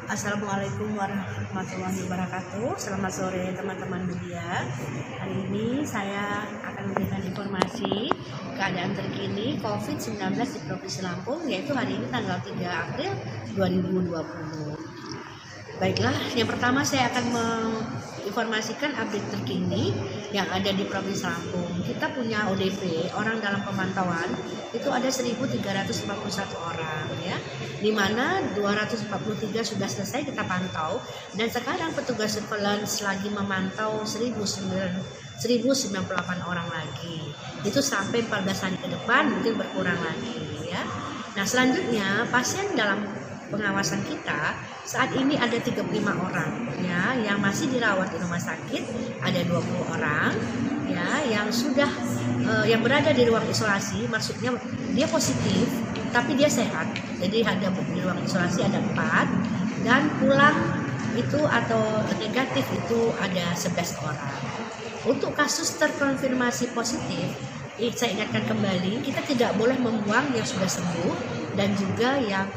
Assalamualaikum warahmatullahi wabarakatuh. Selamat sore teman-teman media. Hari ini saya akan memberikan informasi keadaan terkini COVID-19 di Provinsi Lampung, yaitu hari ini tanggal 3 April 2020. Baiklah, yang pertama saya akan menginformasikan update terkini yang ada di Provinsi Lampung. Kita punya ODP, orang dalam pemantauan, itu ada 1.341 orang ya, di mana 243 sudah selesai kita pantau, dan sekarang petugas surveillance lagi memantau 1098 orang lagi. Itu sampai 14 hari ke depan mungkin berkurang lagi ya. Nah, selanjutnya pasien dalam pengawasan kita saat ini ada 35 orang ya, yang masih dirawat di rumah sakit ada 20 orang ya, yang sudah yang berada di ruang isolasi, maksudnya dia positif tapi dia sehat, jadi ada di ruang isolasi ada 4, dan pulang itu atau negatif itu ada 11 orang. Untuk kasus terkonfirmasi positif, saya ingatkan kembali, kita tidak boleh membuang yang sudah sembuh dan juga yang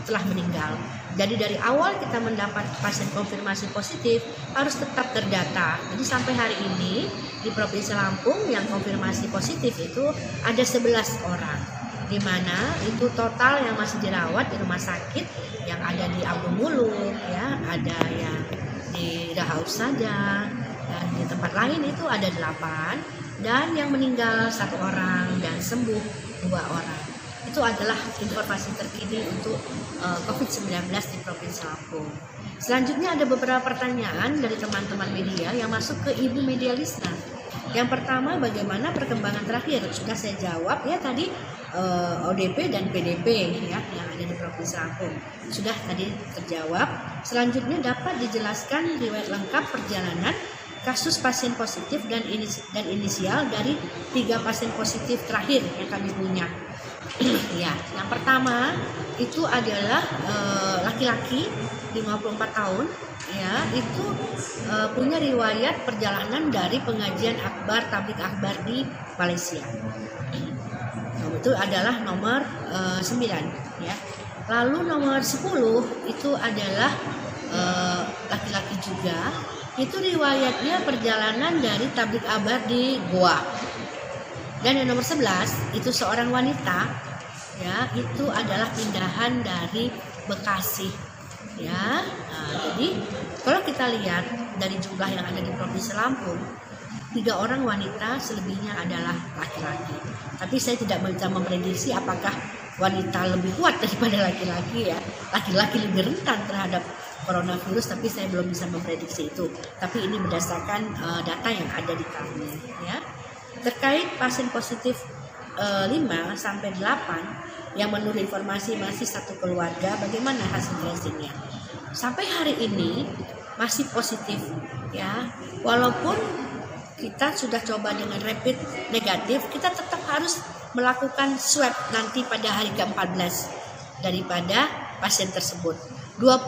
telah meninggal. Jadi dari awal kita mendapat pasien konfirmasi positif harus tetap terdata. Jadi sampai hari ini di Provinsi Lampung yang konfirmasi positif itu ada 11 orang, di mana itu total yang masih dirawat di rumah sakit yang ada di Abdul Muluk ya, ada yang di Rahaus saja, dan di tempat lain itu ada 8, dan yang meninggal 1 orang dan sembuh 2 orang. Itu adalah informasi terkini untuk COVID-19 di Provinsi Lampung. Selanjutnya ada beberapa pertanyaan dari teman-teman media yang masuk ke Ibu Medialista. Yang pertama, bagaimana perkembangan terakhir? Sudah saya jawab ya tadi, ODP dan PDP ya yang ada di Provinsi Lampung sudah tadi terjawab. Selanjutnya, dapat dijelaskan riwayat lengkap perjalanan kasus pasien positif dan inisial dari 3 pasien positif terakhir yang kami punya. Ya, yang pertama itu adalah laki-laki 54 tahun ya, itu punya riwayat perjalanan dari pengajian akbar tabligh akbar di Malaysia. Itu adalah nomor 9 ya. Lalu nomor 10 itu adalah laki-laki juga, itu riwayatnya perjalanan dari tabligh akbar di Goa. Dan yang nomor 11 itu seorang wanita ya, itu adalah pindahan dari Bekasi ya. Nah, jadi kalau kita lihat dari jumlah yang ada di Provinsi Lampung, 3 orang wanita, selebihnya adalah laki-laki. Tapi saya tidak bisa memprediksi apakah wanita lebih kuat daripada laki-laki ya. Laki-laki lebih rentan terhadap coronavirus, tapi saya belum bisa memprediksi itu. Tapi ini berdasarkan data yang ada di kami ya. Terkait pasien positif 5 sampai 8 yang menurut informasi masih satu keluarga, bagaimana hasil tracingnya? Sampai hari ini masih positif ya, walaupun kita sudah coba dengan rapid negatif, kita tetap harus melakukan swab nanti pada hari ke-14 daripada pasien tersebut.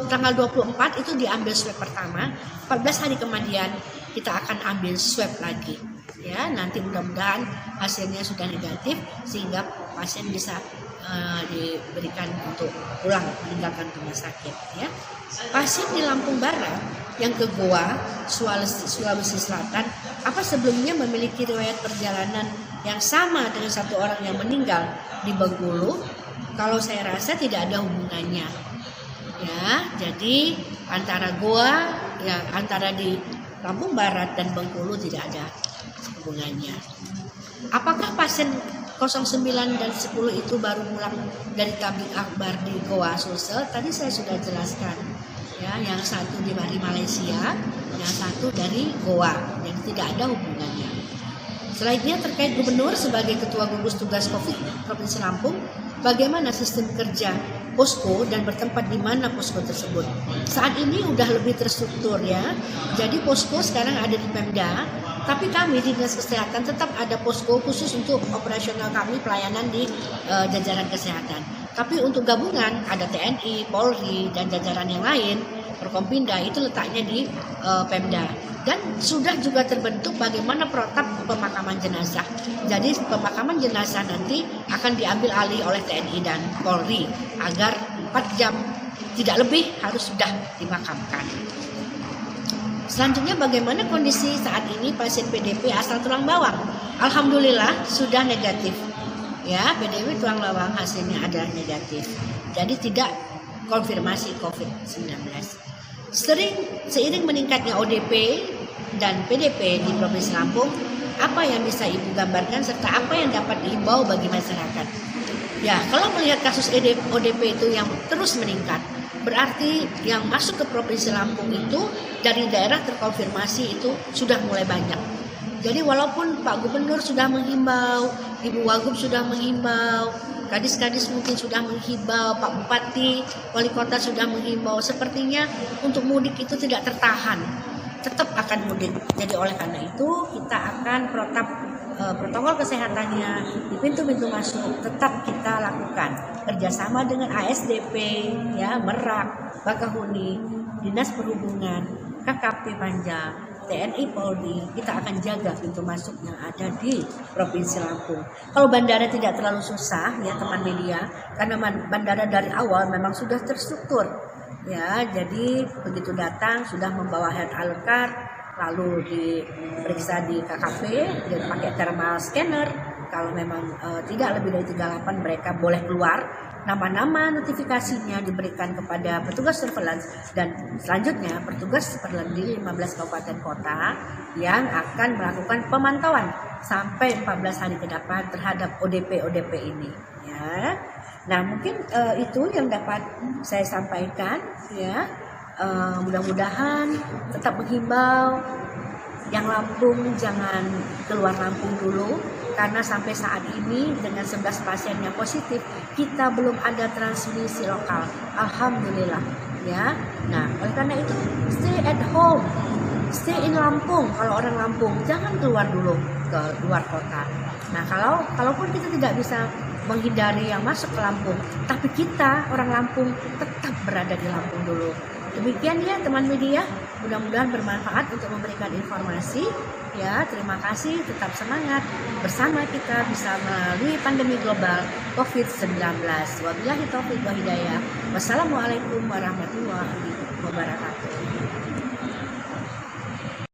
Tanggal 24 itu diambil swab pertama, 14 hari kemudian kita akan ambil swab lagi ya. Nanti mudah-mudahan hasilnya sudah negatif sehingga pasien bisa diberikan untuk pulang meninggalkan rumah sakit ya. Pasien di Lampung Barat yang ke Goa, Sulawesi Selatan, apa sebelumnya memiliki riwayat perjalanan yang sama dengan 1 orang yang meninggal di Bengkulu? Kalau saya rasa tidak ada hubungannya ya. Jadi antara Goa ya, antara di Lampung Barat dan Bengkulu tidak ada hubungannya. Apakah pasien 09 dan 10 itu baru pulang dari tabligh akbar di Goa Sulsel? Tadi saya sudah jelaskan ya, yang satu dari Malaysia, yang satu dari Goa, jadi tidak ada hubungannya. Selanjutnya terkait gubernur sebagai ketua gugus tugas COVID Provinsi Lampung, bagaimana sistem kerja posko dan bertempat di mana posko tersebut? Saat ini udah lebih terstruktur ya. Jadi posko sekarang ada di Pemda, tapi kami di Dinas Kesehatan tetap ada posko khusus untuk operasional kami, pelayanan di jajaran kesehatan. Tapi untuk gabungan ada TNI, Polri dan jajaran yang lain, Forkompinda itu letaknya di Pemda. Dan sudah juga terbentuk bagaimana protap pemakaman jenazah. Jadi pemakaman jenazah nanti akan diambil alih oleh TNI dan Polri agar 4 jam tidak lebih harus sudah dimakamkan. Selanjutnya bagaimana kondisi saat ini pasien PDP asal tulang bawang? Alhamdulillah sudah negatif. Ya, PDP tulang bawang hasilnya adalah negatif. Jadi tidak konfirmasi COVID-19. Seiring meningkatnya ODP dan PDP di Provinsi Lampung, apa yang bisa Ibu gambarkan serta apa yang dapat diimbau bagi masyarakat? Ya, kalau melihat kasus ODP itu yang terus meningkat, berarti yang masuk ke Provinsi Lampung itu dari daerah terkonfirmasi itu sudah mulai banyak. Jadi walaupun Pak Gubernur sudah menghimbau, Ibu Wagub sudah menghimbau, Kadis-kadis mungkin sudah menghimbau, Pak Bupati, Wali Kota sudah menghimbau, sepertinya untuk mudik itu tidak tertahan, tetap akan mudik. Jadi oleh karena itu kita akan protokol kesehatannya di pintu-pintu masuk tetap kita lakukan kerjasama dengan ASDP, ya, Merak, Bakahuni, Dinas Perhubungan, KKP Panja, TNI Polri. Kita akan jaga pintu masuk yang ada di Provinsi Lampung. Kalau bandara tidak terlalu susah, ya teman media, karena bandara dari awal memang sudah terstruktur, ya. Jadi begitu datang sudah membawa health alert card, lalu diperiksa di KKP dan pakai thermal scanner. Kalau memang tidak lebih dari 38 mereka boleh keluar. Nama-nama notifikasinya diberikan kepada petugas surveillance dan selanjutnya petugas surveillance di 15 kabupaten kota yang akan melakukan pemantauan sampai 14 hari ke depan terhadap ODP ini, ya. Nah, mungkin itu yang dapat saya sampaikan, ya. Mudah-mudahan tetap menghimbau yang Lampung jangan keluar Lampung dulu, karena sampai saat ini dengan 11 pasien yang positif kita belum ada transmisi lokal, alhamdulillah, ya. Nah, oleh karena itu stay at home, stay in Lampung. Kalau orang Lampung jangan keluar dulu ke luar kota. Nah, kalaupun kita tidak bisa menghindari yang masuk ke Lampung, tapi kita orang Lampung tetap berada di Lampung dulu. Demikian ya teman media, mudah-mudahan bermanfaat untuk memberikan informasi, ya. Terima kasih, tetap semangat, bersama kita bisa melalui pandemi global COVID-19. Wabillahi taufiq wa hidayah. Wassalamualaikum warahmatullahi wabarakatuh.